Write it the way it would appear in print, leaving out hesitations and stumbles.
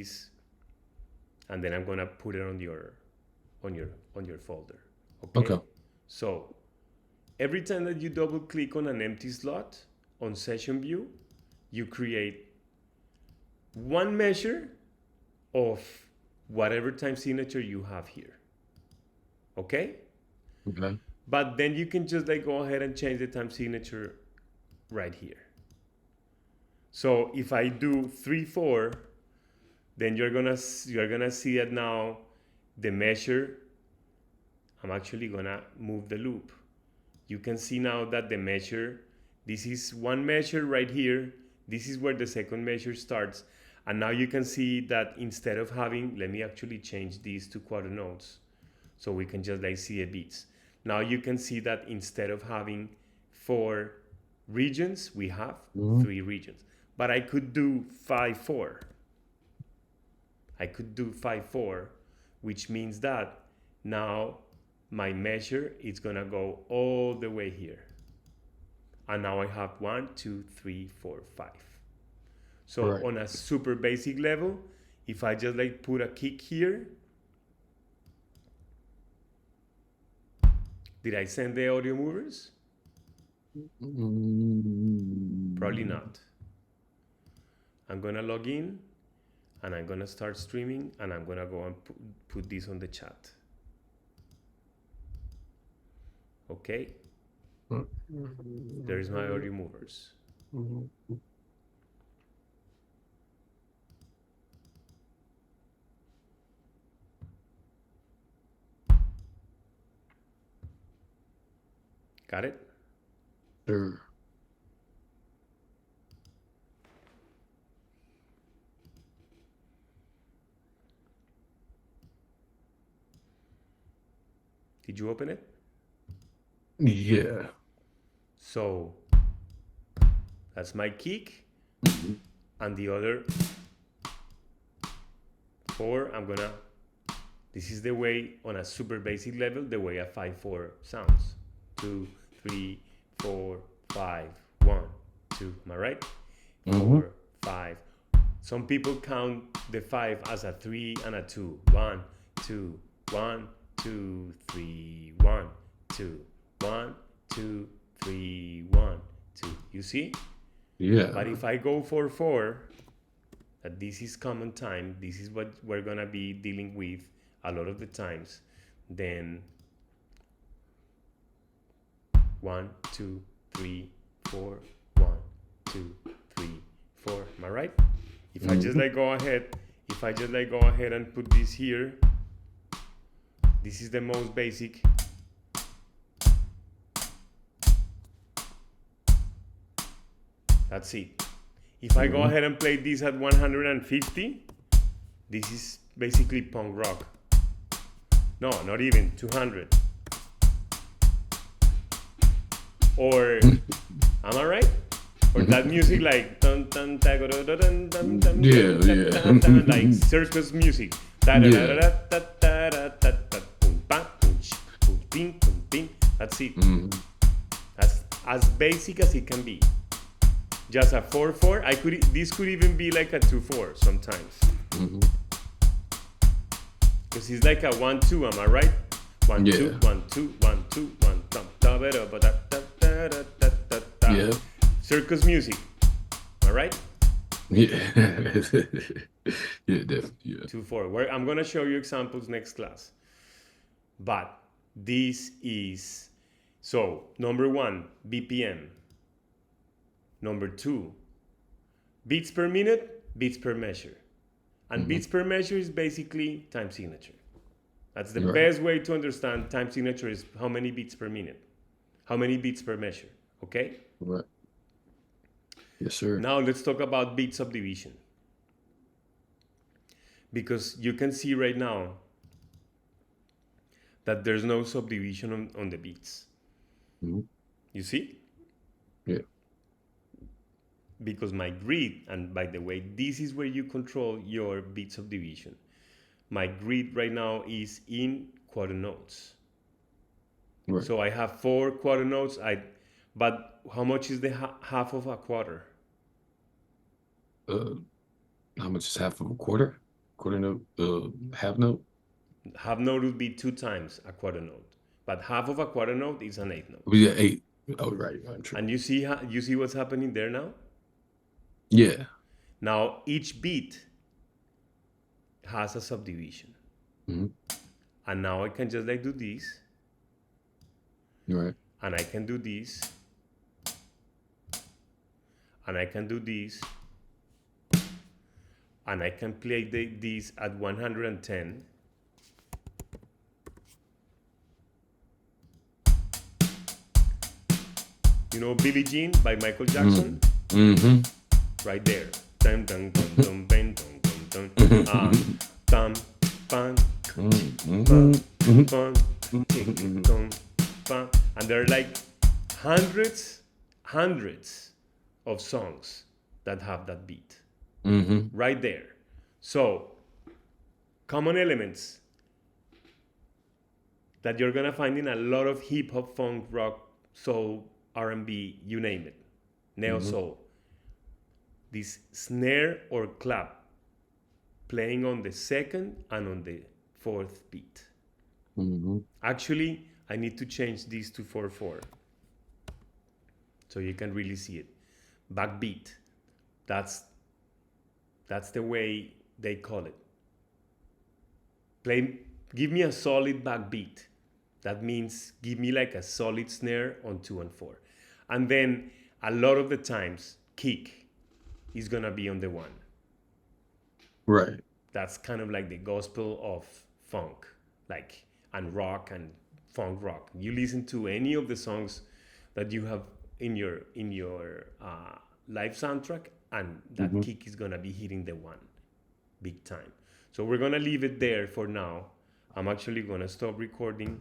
this, and then I'm gonna put it on your folder. Okay. So every time that you double click on an empty slot on session view, you create one measure of whatever time signature you have here. Okay? Okay. But then you can just like go ahead and change the time signature right here. So if I do 3-4, then you're gonna see that now the measure. I'm actually gonna move the loop. You can see now that the measure, this is one measure right here. This is where the second measure starts. And now you can see that instead of having, let me actually change these to quarter notes so we can just like see the beats. Now you can see that instead of having 4 regions, we have 3 regions. But I could do 5-4. I could do 5-4, which means that now my measure is gonna go all the way here. And now I have 1, 2, 3, 4, 5. So on a super basic level, if I just like put a kick here, did I send the audio movers? Probably not. I'm gonna log in and I'm gonna start streaming and I'm gonna go and put this on the chat. Okay. There's my audio movers. Got it? Sure. Did you open it? Yeah. So that's my kick. And the other 4, I'm gonna, this is the way on a super basic level, the way a 5-4 sounds. 2, 3, 4, 5, 1, 2. Am I right? 4, 5. Some people count the 5 as a 3 and a 2. 1, 2, 1, 2, 3, 1, 2, 1, 2, 3, 1, 2. You see? Yeah. But if I go 4-4, that this is common time, this is what we're gonna be dealing with a lot of the times, then 1, 2, 3, 4, 1, 2, 3, 4. Am I right? If I just like go ahead, and put this here, this is the most basic. That's it. If I go ahead and play this at 150, this is basically punk rock. No, not even 200. Or, am I right? Or that music like dun dun dun dun dun dun dun, Yeah. like circus music. That's it. That's as basic as it can be. Just a 4-4. This could even be like a 2-4 sometimes. Because it's like a 1-2, am I right? 1-2, 1-2, 1-2, 1-2. Yeah. Circus music. Am I right? Yeah. Yeah, definitely. Yeah. 2-4. I'm gonna show you examples next class. But this is, so number 1, BPM. Number 2, beats per minute, beats per measure. And beats per measure is basically time signature. That's the best way to understand time signature is how many beats per minute, how many beats per measure, okay? Right. Yes, sir. Now let's talk about beat subdivision. Because you can see right now that there's no subdivision on the beats. You see? Yeah. Because my grid, and by the way, this is where you control your beat subdivision. My grid right now is in quarter notes. Right. So I have 4 quarter notes. But how much is the half of a quarter? How much is half of a quarter? quarter note, half note. Half note would be 2 times a quarter note, but half of a quarter note is an eighth note. Yeah, 8. Oh, right. I'm true. And you see what's happening there now? Yeah. Now each beat has a subdivision. Mm-hmm. And now I can just like do this, Right. and I can do this, and I can do this, and I can play these at 110. You know Billie Jean by Michael Jackson? Mm-hmm. Right there. Dun, dun, dun, dun, dun, dun, dun, dun. Dum, bum, bum, bum, tick, dum, bum. And there are like hundreds of songs that have that beat. Mm-hmm. Right there. So, common elements that you're gonna find in a lot of hip hop, funk, rock, soul, R&B, you name it, neo soul. This snare or clap playing on the second and on the fourth beat. Mm-hmm. Actually, I need to change these to 4/4 so you can really see it. Backbeat. That's the way they call it. Give me a solid backbeat. That means give me like a solid snare on 2 and 4. And then a lot of the times, kick is gonna be on the 1. Right. That's kind of like the gospel of funk, like, and rock and funk rock. You listen to any of the songs that you have in your live soundtrack, and that kick is gonna be hitting the 1 big time. So we're gonna leave it there for now. I'm actually gonna stop recording.